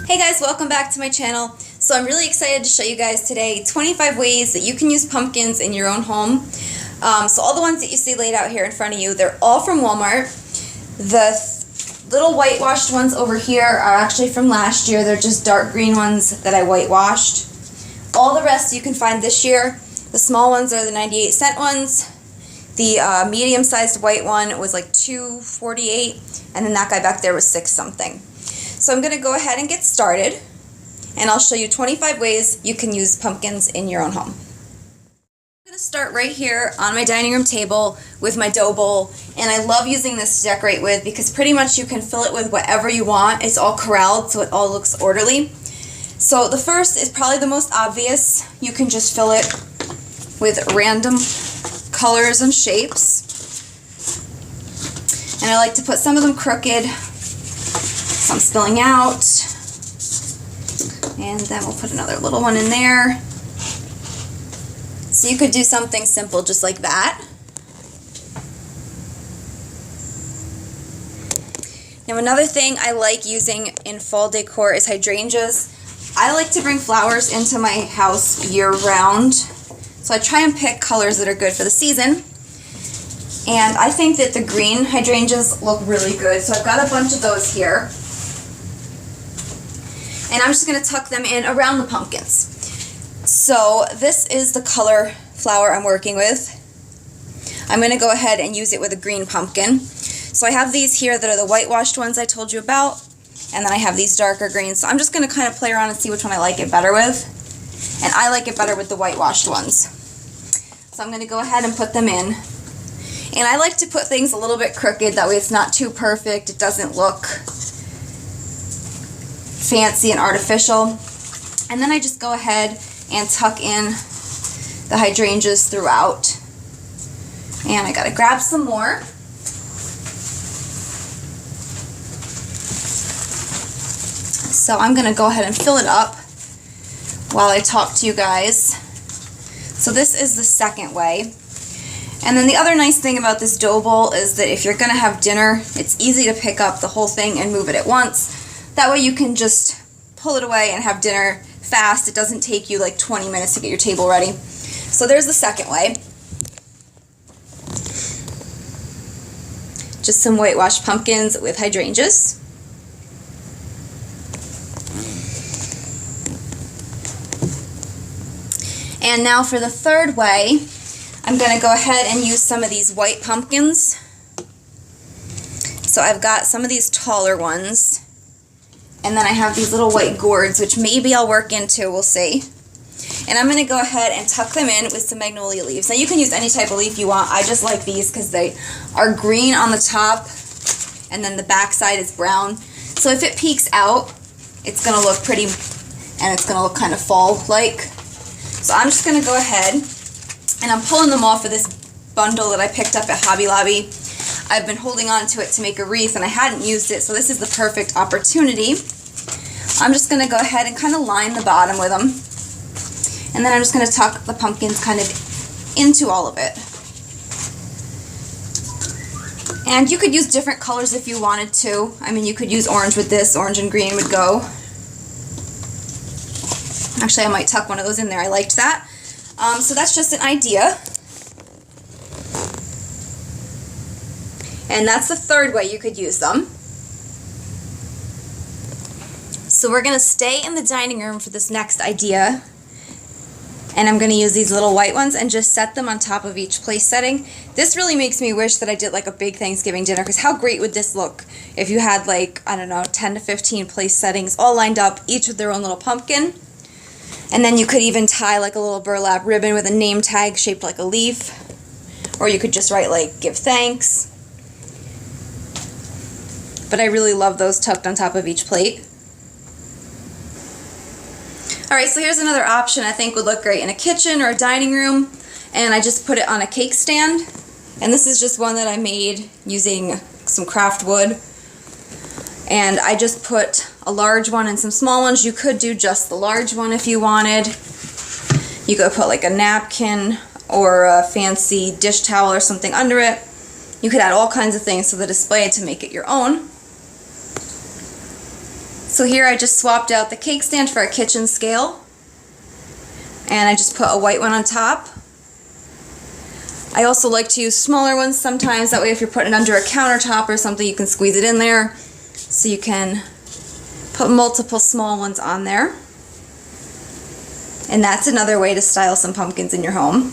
Hey guys, welcome back to my channel. So I'm really excited to show you guys today 25 ways that you can use pumpkins in your own home. So all the ones that you see laid out here in front of you, they're all from Walmart. The little whitewashed ones over here are actually from last year. They're just dark green ones that I whitewashed. All the rest you can find this year. The small ones are the 98-cent ones. The medium-sized white one was like $2.48, and then that guy back there was $6 something. So I'm going to go ahead and get started, and I'll show you 25 ways you can use pumpkins in your own home. I'm going to start right here on my dining room table with my dough bowl, and I love using this to decorate with because pretty much you can fill it with whatever you want. It's all corralled so it all looks orderly. So the first is probably the most obvious. You can just fill it with random colors and shapes. And I like to put some of them crooked, some spilling out, and then we'll put another little one in there. So you could do something simple just like that. Now another thing I like using in fall decor is hydrangeas. I like to bring flowers into my house year-round, so I try and pick colors that are good for the season. And I think that the green hydrangeas look really good, so I've got a bunch of those here. And I'm just going to tuck them in around the pumpkins. So this is the color flower I'm working with. I'm going to go ahead and use it with a green pumpkin. So I have these here that are the whitewashed ones I told you about, and then I have these darker greens. So I'm just going to kind of play around and see which one I like it better with. And I like it better with the whitewashed ones. So I'm going to go ahead and put them in. And I like to put things a little bit crooked, that way it's not too perfect, it doesn't look fancy and artificial. And then I just go ahead and tuck in the hydrangeas throughout. And I gotta grab some more. So I'm gonna go ahead and fill it up while I talk to you guys. So this is the second way. And then the other nice thing about this dough bowl is that if you're gonna have dinner, it's easy to pick up the whole thing and move it at once. That way you can just pull it away and have dinner fast. It doesn't take you like 20 minutes to get your table ready. So there's the second way. Just some whitewashed pumpkins with hydrangeas. And now for the third way, I'm going to go ahead and use some of these white pumpkins. So I've got some of these taller ones. And then I have these little white gourds, which maybe I'll work into, we'll see. And I'm going to go ahead and tuck them in with some Magnolia leaves. Now you can use any type of leaf you want. I just like these because they are green on the top and then the back side is brown. So if it peeks out, it's going to look pretty and it's going to look kind of fall-like. So I'm just going to go ahead and I'm pulling them off of this bundle that I picked up at Hobby Lobby. I've been holding on to it to make a wreath and I hadn't used it, so this is the perfect opportunity. I'm just going to go ahead and kind of line the bottom with them. And then I'm just going to tuck the pumpkins kind of into all of it. And you could use different colors if you wanted to. I mean, you could use orange with this. Orange and green would go. Actually, I might tuck one of those in there. I liked that. So that's just an idea. And that's the third way you could use them. So we're going to stay in the dining room for this next idea. And I'm going to use these little white ones and just set them on top of each place setting. This really makes me wish that I did like a big Thanksgiving dinner, because how great would this look if you had like, I don't know, 10 to 15 place settings all lined up, each with their own little pumpkin. And then you could even tie like a little burlap ribbon with a name tag shaped like a leaf. Or you could just write like, give thanks. But I really love those tucked on top of each plate. Alright, so here's another option I think would look great in a kitchen or a dining room. And I just put it on a cake stand. And this is just one that I made using some craft wood. And I just put a large one and some small ones. You could do just the large one if you wanted. You could put like a napkin or a fancy dish towel or something under it. You could add all kinds of things to the display to make it your own. So here I just swapped out the cake stand for a kitchen scale, and I just put a white one on top. I also like to use smaller ones sometimes, that way if you're putting it under a countertop or something you can squeeze it in there, so you can put multiple small ones on there. And that's another way to style some pumpkins in your home.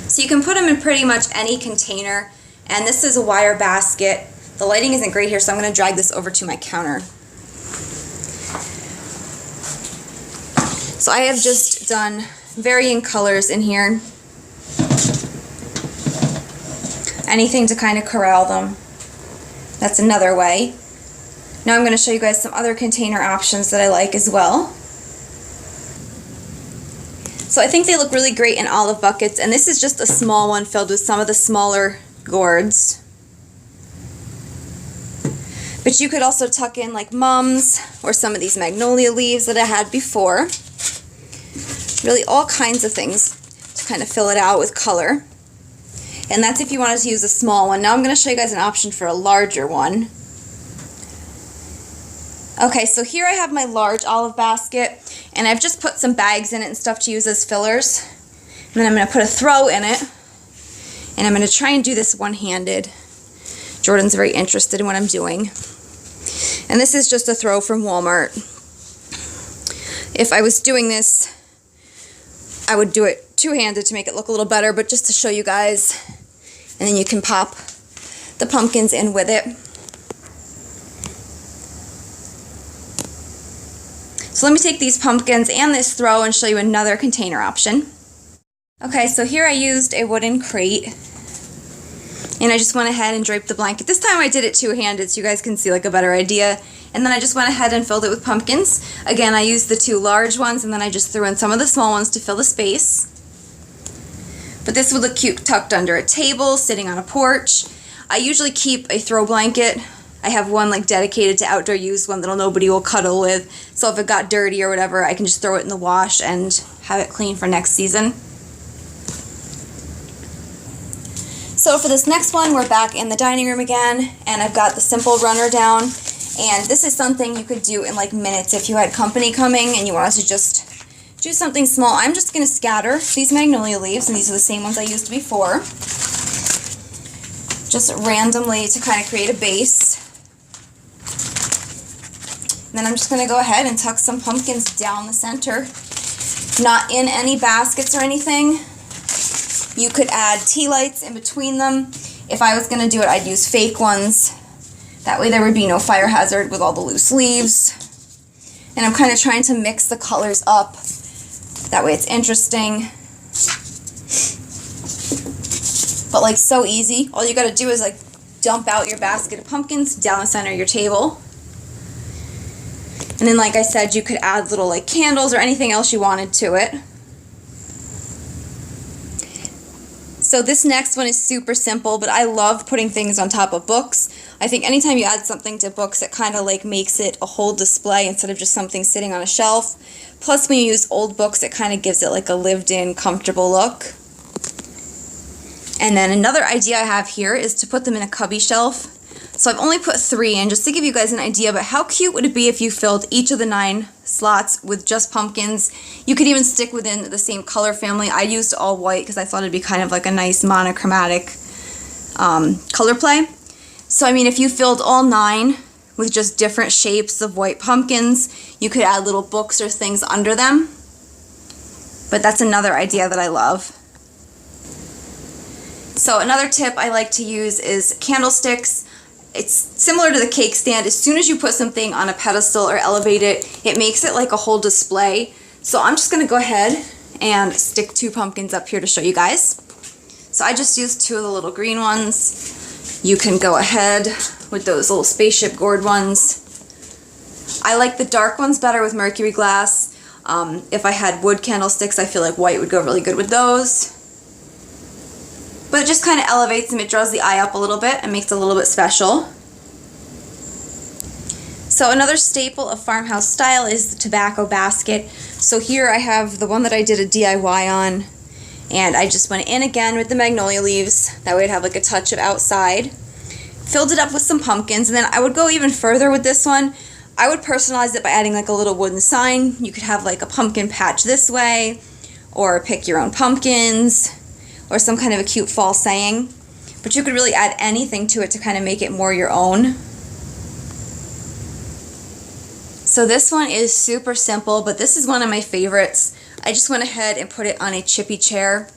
So you can put them in pretty much any container, and this is a wire basket. The lighting isn't great here, so I'm going to drag this over to my counter. So I have just done varying colors in here. Anything to kind of corral them. That's another way. Now I'm going to show you guys some other container options that I like as well. So I think they look really great in olive buckets, and this is just a small one filled with some of the smaller gourds. But you could also tuck in like mums or some of these magnolia leaves that I had before. Really all kinds of things to kind of fill it out with color. And that's if you wanted to use a small one. Now I'm going to show you guys an option for a larger one. Okay, so here I have my large olive basket, and I've just put some bags in it and stuff to use as fillers. And then I'm going to put a throw in it, and I'm going to try and do this one-handed. Jordan's very interested in what I'm doing. And this is just a throw from Walmart. If I was doing this, I would do it two-handed to make it look a little better, but just to show you guys, and then you can pop the pumpkins in with it. So let me take these pumpkins and this throw and show you another container option. Okay, so here I used a wooden crate, and I just went ahead and draped the blanket. This time I did it two-handed so you guys can see like a better idea. And then I just went ahead and filled it with pumpkins. Again, I used the two large ones, and then I just threw in some of the small ones to fill the space. But this would look cute tucked under a table, sitting on a porch. I usually keep a throw blanket. I have one like dedicated to outdoor use, one that nobody will cuddle with. So if it got dirty or whatever, I can just throw it in the wash and have it clean for next season. So for this next one, we're back in the dining room again, and I've got the simple runner down. And this is something you could do in like minutes if you had company coming and you wanted to just do something small. I'm just going to scatter these magnolia leaves, and these are the same ones I used before, just randomly to kind of create a base. And then I'm just going to go ahead and tuck some pumpkins down the center, not in any baskets or anything. You could add tea lights in between them. If I was going to do it, I'd use fake ones. That way there would be no fire hazard with all the loose leaves. And I'm kind of trying to mix the colors up. That way it's interesting. But like so easy. All you got to do is like dump out your basket of pumpkins down the center of your table. And then like I said, you could add little like candles or anything else you wanted to it. So this next one is super simple, but I love putting things on top of books. I think anytime you add something to books, it kind of like makes it a whole display instead of just something sitting on a shelf. Plus when you use old books, it kind of gives it like a lived-in, comfortable look. And then another idea I have here is to put them in a cubby shelf. So I've only put 3 in just to give you guys an idea, but how cute would it be if you filled each of the 9 slots with just pumpkins? You could even stick within the same color family. I used all white because I thought it'd be kind of like a nice monochromatic color play. So I mean, if you filled all 9 with just different shapes of white pumpkins, you could add little books or things under them. But that's another idea that I love. So another tip I like to use is candlesticks. It's similar to the cake stand. As soon as you put something on a pedestal or elevate it, it makes it like a whole display. So I'm just going to go ahead and stick 2 pumpkins up here to show you guys. So I just used 2 of the little green ones. You can go ahead with those little spaceship gourd ones. I like the dark ones better with mercury glass. If I had wood candlesticks, I feel like white would go really good with those. But it just kind of elevates them. It draws the eye up a little bit and makes it a little bit special. So another staple of farmhouse style is the tobacco basket. So here I have the one that I did a DIY on, and I just went in again with the magnolia leaves. That way it'd have like a touch of outside. filled it up with some pumpkins, and then I would go even further with this one. I would personalize it by adding like a little wooden sign. You could have like a pumpkin patch this way, or pick your own pumpkins, or some kind of a cute fall saying. But you could really add anything to it to kind of make it more your own. So this one is super simple, but this is one of my favorites. I just went ahead and put it on a Chippy Chair.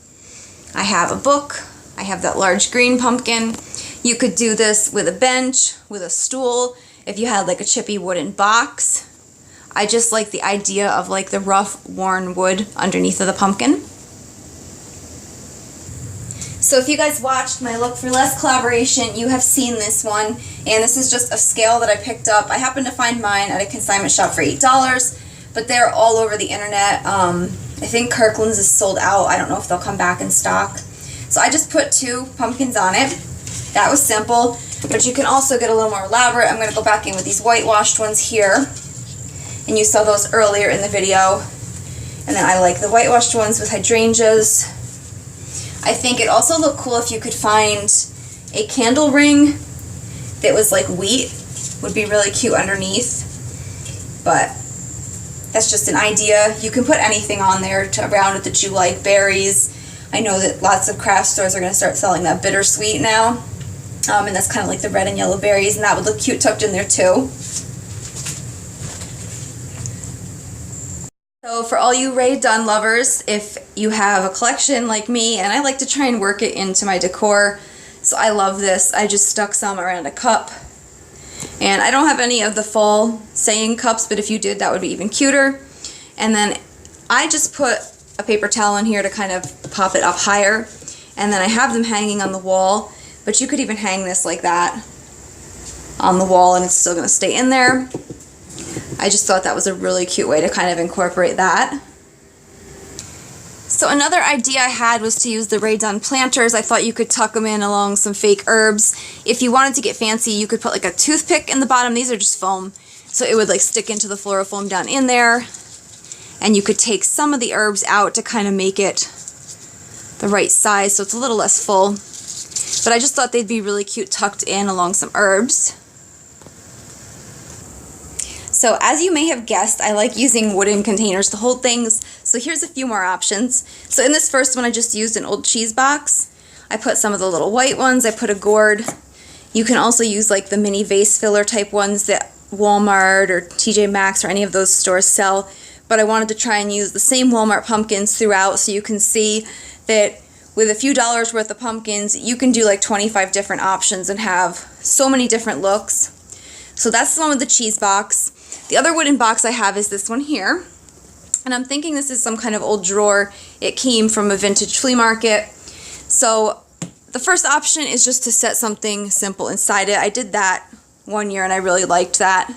I have a book. I have that large green pumpkin. You could do this with a bench, with a stool, if you had like a chippy wooden box. I just like the idea of like the rough, worn wood underneath of the pumpkin. So if you guys watched my Look for Less collaboration, you have seen this one, and this is just a scale that I picked up. I happened to find mine at a consignment shop for $8, but they're all over the internet. I think Kirkland's is sold out. I don't know if they'll come back in stock. So I just put 2 pumpkins on it. That was simple, but you can also get a little more elaborate. I'm going to go back in with these whitewashed ones here, and you saw those earlier in the video. And then I like the whitewashed ones with hydrangeas. I think it also looked cool if you could find a candle ring that was like wheat. Would be really cute underneath, but that's just an idea. You can put anything on there around it that you like. Berries. I know that lots of craft stores are going to start selling that bittersweet now, and that's kind of like the red and yellow berries, and that would look cute tucked in there too. So for all you Rae Dunn lovers, if you have a collection like me, and I like to try and work it into my decor, so I love this. I just stuck some around a cup, and I don't have any of the fall saying cups, but if you did, that would be even cuter. And then I just put a paper towel in here to kind of pop it up higher, and then I have them hanging on the wall, but you could even hang this like that on the wall and it's still going to stay in there. I just thought that was a really cute way to kind of incorporate that. So another idea I had was to use the Rae Dunn planters. I thought you could tuck them in along some fake herbs. If you wanted to get fancy, you could put like a toothpick in the bottom. These are just foam, so it would like stick into the fluorofoam down in there. And you could take some of the herbs out to kind of make it the right size so it's a little less full. But I just thought they'd be really cute tucked in along some herbs. So as you may have guessed, I like using wooden containers to hold things. So here's a few more options. So in this first one, I just used an old cheese box. I put some of the little white ones. I put a gourd. You can also use like the mini vase filler type ones that Walmart or TJ Maxx or any of those stores sell. But I wanted to try and use the same Walmart pumpkins throughout, so you can see that with a few dollars worth of pumpkins, you can do like 25 different options and have so many different looks. So that's the one with the cheese box. The other wooden box I have is this one here, and I'm thinking this is some kind of old drawer. It came from a vintage flea market. So the first option is just to set something simple inside it. I did that one year and I really liked that.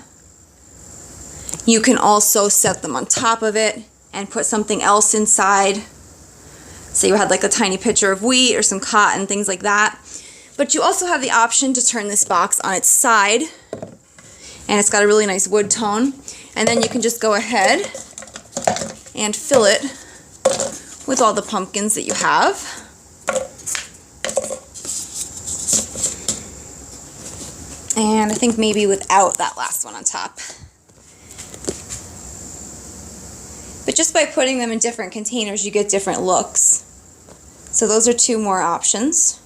You can also set them on top of it and put something else inside. So you had like a tiny pitcher of wheat or some cotton, things like that. But you also have the option to turn this box on its side, and it's got a really nice wood tone. And then you can just go ahead and fill it with all the pumpkins that you have. And I think maybe without that last one on top. But just by putting them in different containers, you get different looks. So those are 2 more options.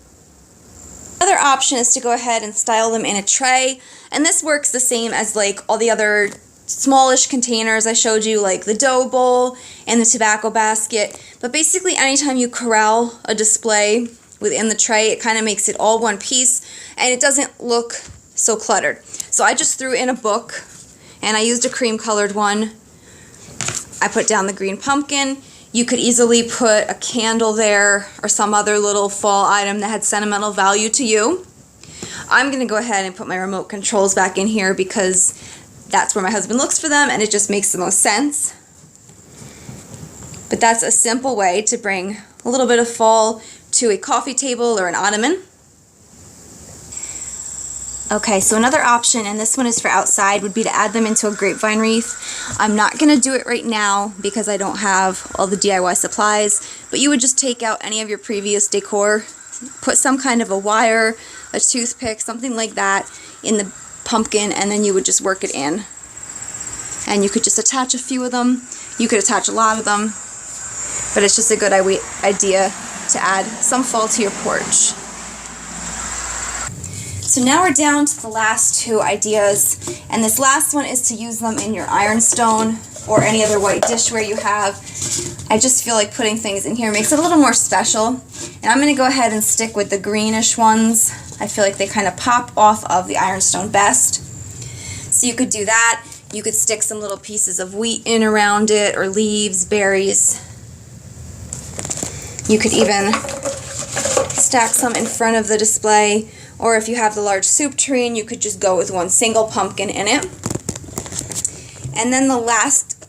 Another option is to go ahead and style them in a tray, and this works the same as like all the other smallish containers I showed you, like the dough bowl and the tobacco basket. But basically anytime you corral a display within the tray, it kind of makes it all one piece and it doesn't look so cluttered. So I just threw in a book, and I used a cream colored one. I put down the green pumpkin. You could easily put a candle there or some other little fall item that had sentimental value to you. I'm going to go ahead and put my remote controls back in here because that's where my husband looks for them and it just makes the most sense. But that's a simple way to bring a little bit of fall to a coffee table or an ottoman. Okay, so another option, and this one is for outside, would be to add them into a grapevine wreath. I'm not going to do it right now because I don't have all the DIY supplies, but you would just take out any of your previous decor put some kind of a wire, a toothpick, something like that in the pumpkin, and then you would just work it in. And you could just attach a few of them. You could attach a lot of them. But it's just a good idea to add some fall to your porch. So now we're down to the last two ideas, and this last one is to use them in your Ironstone or any other white dishware you have. I just feel like putting things in here makes it a little more special, and I'm going to go ahead and stick with the greenish ones. I feel like they kind of pop off of the Ironstone best. So you could do that. You could stick some little pieces of wheat in around it, or leaves, berries. You could even stack some in front of the display, or if you have the large soup tureen, you could just go with one single pumpkin in it. And then the last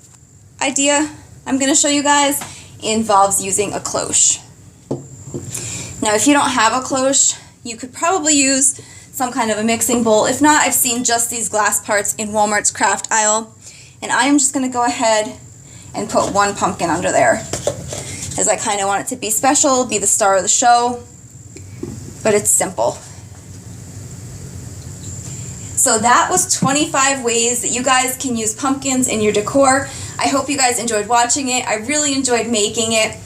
idea I'm going to show you guys involves using a cloche. Now, if you don't have a cloche, you could probably use some kind of a mixing bowl. If not, I've seen just these glass parts in Walmart's craft aisle. And I am just going to go ahead and put one pumpkin under there, as I kind of want it to be special, be the star of the show, but it's simple. So that was 25 ways that you guys can use pumpkins in your decor. I hope you guys enjoyed watching it. I really enjoyed making it.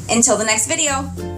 Until the next video.